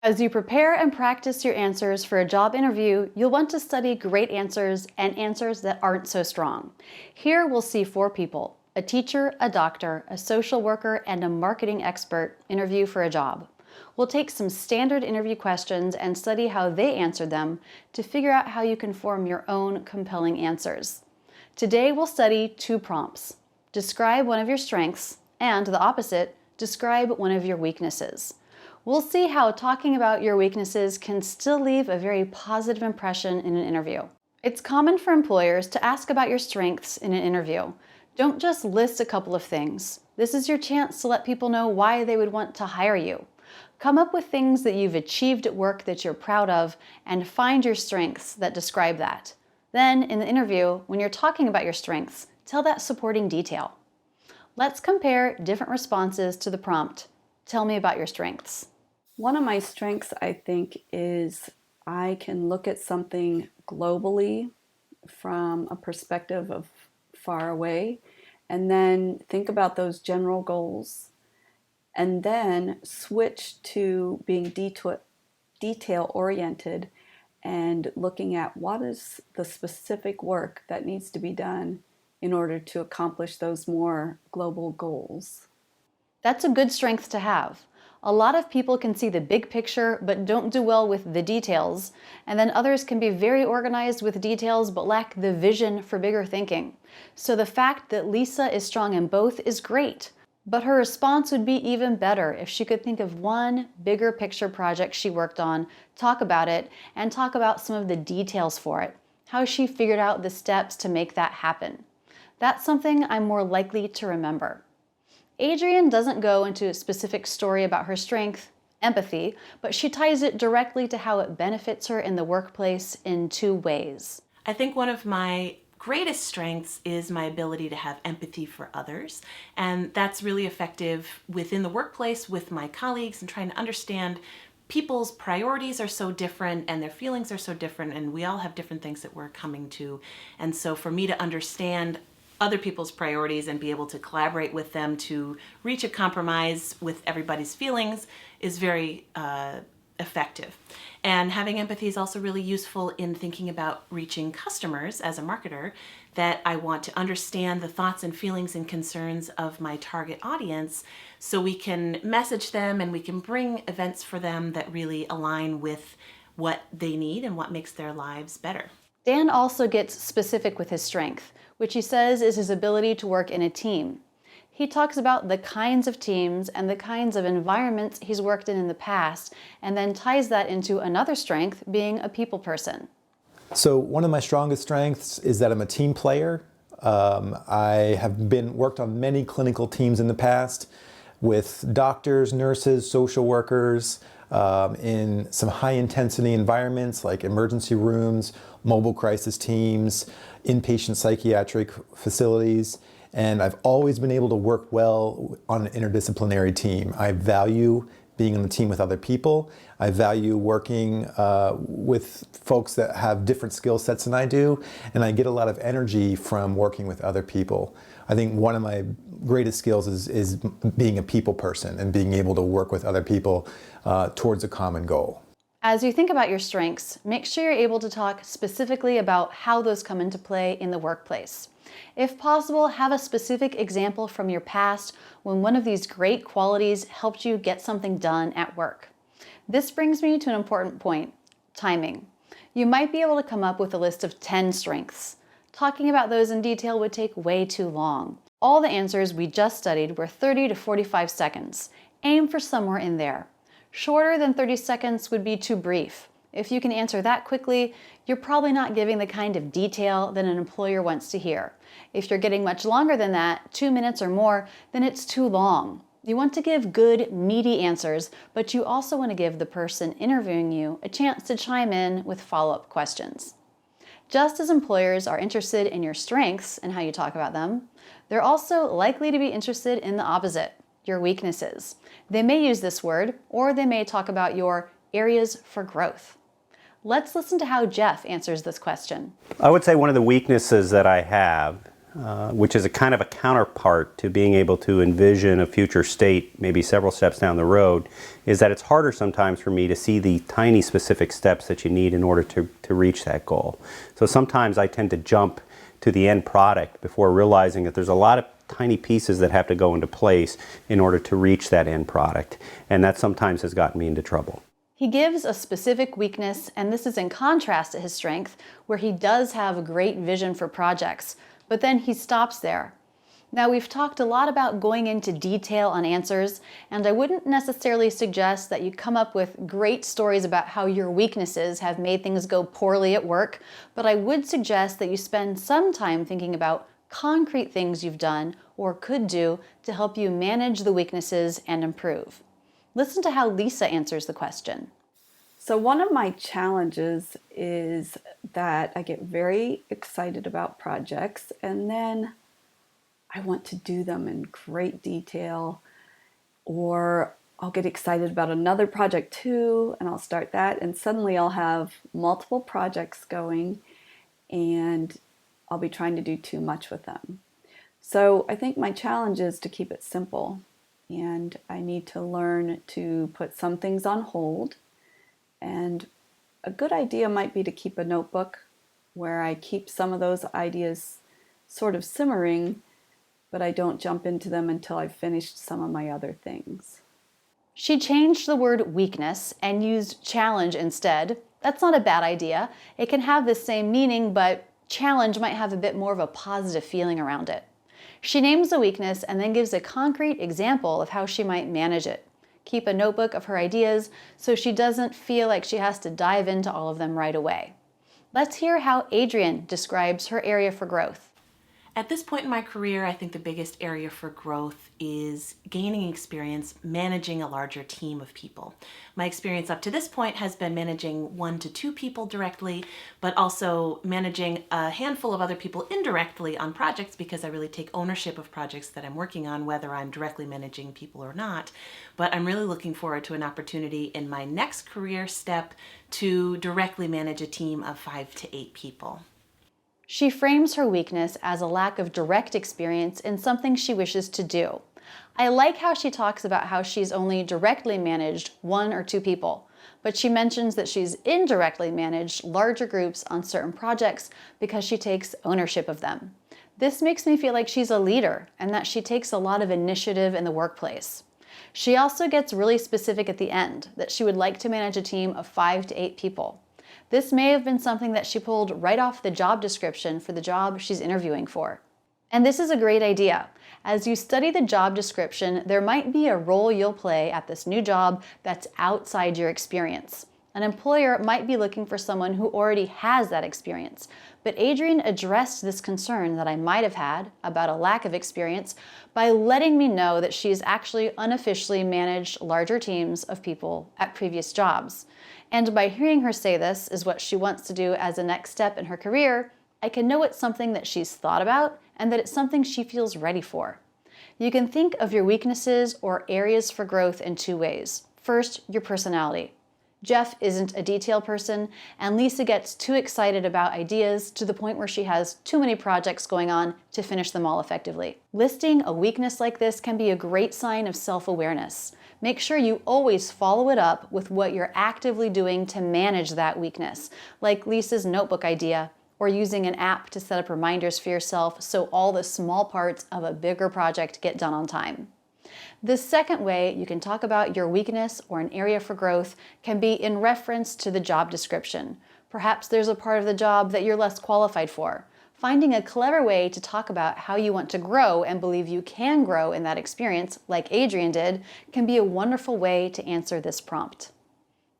As you prepare and practice your answers for a job interview, you'll want to study great answers and answers that aren't so strong. Here we'll see 4 people: a teacher, a doctor, a social worker, and a marketing expert interview for a job. We'll take some standard interview questions and study how they answered them to figure out how you can form your own compelling answers. Today we'll study 2 prompts. Describe one of your strengths, and the opposite, describe one of your weaknesses. We'll see how talking about your weaknesses can still leave a very positive impression in an interview. It's common for employers to ask about your strengths in an interview. Don't just list a couple of things. This is your chance to let people know why they would want to hire you. Come up with things that you've achieved at work that you're proud of and find your strengths that describe that. Then, in the interview, when you're talking about your strengths, tell that supporting detail. Let's compare different responses to the prompt. Tell me about your strengths. One of my strengths, I think, is I can look at something globally from a perspective of far away and then think about those general goals and then switch to being detail-oriented and looking at what is the specific work that needs to be done in order to accomplish those more global goals. That's a good strength to have. A lot of people can see the big picture but don't do well with the details, and then others can be very organized with details but lack the vision for bigger thinking. So the fact that Lisa is strong in both is great, but her response would be even better if she could think of one bigger picture project she worked on, talk about it, and talk about some of the details for it, how she figured out the steps to make that happen. That's something I'm more likely to remember. Adrienne doesn't go into a specific story about her strength, empathy, but she ties it directly to how it benefits her in the workplace in 2 ways. I think one of my greatest strengths is my ability to have empathy for others, and that's really effective within the workplace with my colleagues and trying to understand people's priorities are so different and their feelings are so different, and we all have different things that we're coming to. And so for me to understand other people's priorities and be able to collaborate with them to reach a compromise with everybody's feelings is very effective. And having empathy is also really useful in thinking about reaching customers as a marketer, that I want to understand the thoughts and feelings and concerns of my target audience so we can message them and we can bring events for them that really align with what they need and what makes their lives better. Dan also gets specific with his strength, which he says is his ability to work in a team. He talks about the kinds of teams and the kinds of environments he's worked in the past, and then ties that into another strength, being a people person. So one of my strongest strengths is that I'm a team player. I have worked on many clinical teams in the past with doctors, nurses, social workers, in some high-intensity environments like emergency rooms, mobile crisis teams, inpatient psychiatric facilities, and I've always been able to work well on an interdisciplinary team. I value being on the team with other people. I value working with folks that have different skill sets than I do, and I get a lot of energy from working with other people. I think one of my greatest skills is being a people person and being able to work with other people towards a common goal. As you think about your strengths, make sure you're able to talk specifically about how those come into play in the workplace. If possible, have a specific example from your past when one of these great qualities helped you get something done at work. This brings me to an important point: timing. You might be able to come up with a list of 10 strengths. Talking about those in detail would take way too long. All the answers we just studied were 30 to 45 seconds. Aim for somewhere in there. Shorter than 30 seconds would be too brief. If you can answer that quickly, you're probably not giving the kind of detail that an employer wants to hear. If you're getting much longer than that, 2 minutes or more, then it's too long. You want to give good, meaty answers, but you also want to give the person interviewing you a chance to chime in with follow-up questions. Just as employers are interested in your strengths and how you talk about them, they're also likely to be interested in the opposite, your weaknesses. They may use this word, or they may talk about your areas for growth. Let's listen to how Jeff answers this question. I would say one of the weaknesses that I have which is a kind of a counterpart to being able to envision a future state, maybe several steps down the road, is that it's harder sometimes for me to see the tiny specific steps that you need in order to reach that goal. So sometimes I tend to jump to the end product before realizing that there's a lot of tiny pieces that have to go into place in order to reach that end product. And that sometimes has gotten me into trouble. He gives a specific weakness, and this is in contrast to his strength, where he does have a great vision for projects, but then he stops there. Now, we've talked a lot about going into detail on answers, and I wouldn't necessarily suggest that you come up with great stories about how your weaknesses have made things go poorly at work, but I would suggest that you spend some time thinking about concrete things you've done or could do to help you manage the weaknesses and improve. Listen to how Lisa answers the question. So one of my challenges is that I get very excited about projects and then I want to do them in great detail, or I'll get excited about another project too and I'll start that, and suddenly I'll have multiple projects going and I'll be trying to do too much with them. So I think my challenge is to keep it simple, and I need to learn to put some things on hold. And a good idea might be to keep a notebook where I keep some of those ideas sort of simmering, but I don't jump into them until I've finished some of my other things. She changed the word weakness and used challenge instead. That's not a bad idea. It can have the same meaning, but challenge might have a bit more of a positive feeling around it. She names the weakness and then gives a concrete example of how she might manage it. Keep a notebook of her ideas so she doesn't feel like she has to dive into all of them right away. Let's hear how Adrienne describes her area for growth. At this point in my career, I think the biggest area for growth is gaining experience managing a larger team of people. My experience up to this point has been managing 1 to 2 people directly, but also managing a handful of other people indirectly on projects, because I really take ownership of projects that I'm working on, whether I'm directly managing people or not. But I'm really looking forward to an opportunity in my next career step to directly manage a team of 5 to 8 people. She frames her weakness as a lack of direct experience in something she wishes to do. I like how she talks about how she's only directly managed 1 or 2 people, but she mentions that she's indirectly managed larger groups on certain projects because she takes ownership of them. This makes me feel like she's a leader and that she takes a lot of initiative in the workplace. She also gets really specific at the end that she would like to manage a team of 5 to 8 people. This may have been something that she pulled right off the job description for the job she's interviewing for. And this is a great idea. As you study the job description, there might be a role you'll play at this new job that's outside your experience. An employer might be looking for someone who already has that experience, but Adrienne addressed this concern that I might have had about a lack of experience by letting me know that she's actually unofficially managed larger teams of people at previous jobs. And by hearing her say this is what she wants to do as a next step in her career, I can know it's something that she's thought about and that it's something she feels ready for. You can think of your weaknesses or areas for growth in 2 ways. First, your personality. Jeff isn't a detail person, and Lisa gets too excited about ideas to the point where she has too many projects going on to finish them all effectively. Listing a weakness like this can be a great sign of self-awareness. Make sure you always follow it up with what you're actively doing to manage that weakness, like Lisa's notebook idea, or using an app to set up reminders for yourself so all the small parts of a bigger project get done on time. The second way you can talk about your weakness or an area for growth can be in reference to the job description. Perhaps there's a part of the job that you're less qualified for. Finding a clever way to talk about how you want to grow and believe you can grow in that experience, like Adrienne did, can be a wonderful way to answer this prompt.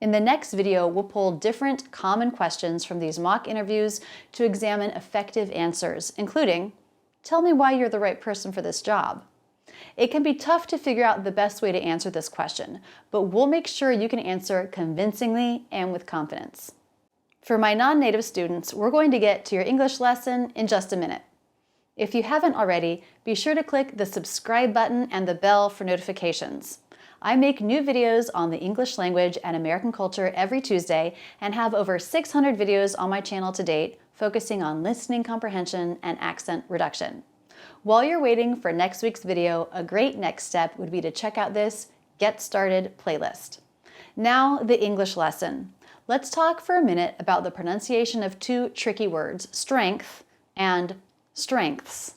In the next video, we'll pull different common questions from these mock interviews to examine effective answers, including, tell me why you're the right person for this job. It can be tough to figure out the best way to answer this question, but we'll make sure you can answer convincingly and with confidence. For my non-native students, we're going to get to your English lesson in just a minute. If you haven't already, be sure to click the subscribe button and the bell for notifications. I make new videos on the English language and American culture every Tuesday and have over 600 videos on my channel to date, focusing on listening comprehension and accent reduction. While you're waiting for next week's video, a great next step would be to check out this Get Started playlist. Now, the English lesson. Let's talk for a minute about the pronunciation of two tricky words, strength and strengths.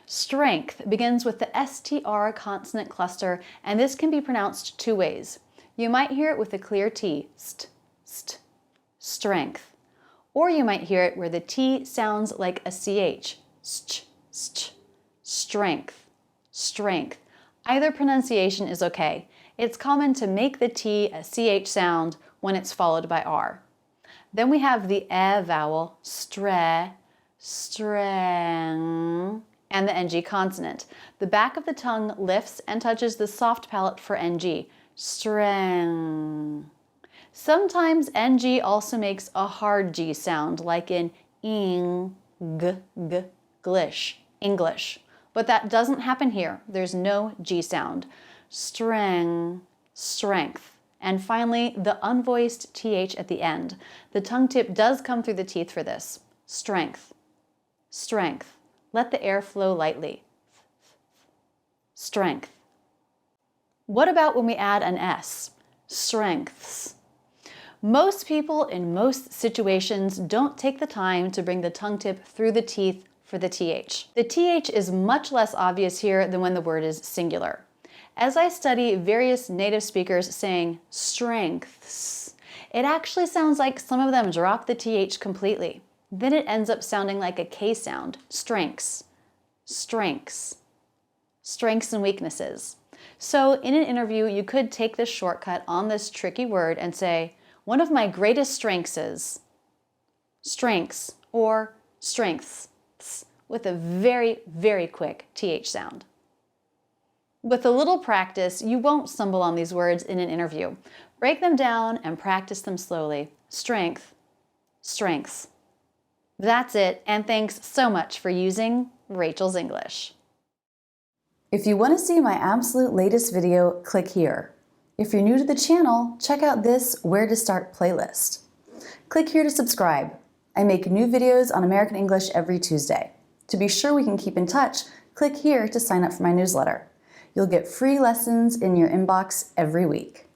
Strength begins with the STR consonant cluster, and this can be pronounced two ways. You might hear it with a clear T, st, st, strength. Or you might hear it where the T sounds like a CH, st, st, strength, strength. Either pronunciation is okay. It's common to make the T a CH sound when it's followed by R. Then we have the E vowel, stre, streng, and the NG consonant. The back of the tongue lifts and touches the soft palate for NG, streng. Sometimes NG also makes a hard G sound, like in ing, g, glish, English. But that doesn't happen here. There's no G sound. Streng, strength. And finally, the unvoiced TH at the end. The tongue tip does come through the teeth for this. Strength, strength. Let the air flow lightly. Strength. What about when we add an S? Strengths. Most people in most situations don't take the time to bring the tongue tip through the teeth for the TH. The TH is much less obvious here than when the word is singular. As I study various native speakers saying strengths, it actually sounds like some of them drop the TH completely. Then it ends up sounding like a K sound, strengths, strengths, strengths and weaknesses. So in an interview, you could take this shortcut on this tricky word and say, one of my greatest strengths is strengths or strengths with a very, very quick TH sound. With a little practice, you won't stumble on these words in an interview. Break them down and practice them slowly. Strength, strengths. That's it, and thanks so much for using Rachel's English. If you want to see my absolute latest video, click here. If you're new to the channel, check out this Where to Start playlist. Click here to subscribe. I make new videos on American English every Tuesday. To be sure we can keep in touch, click here to sign up for my newsletter. You'll get free lessons in your inbox every week.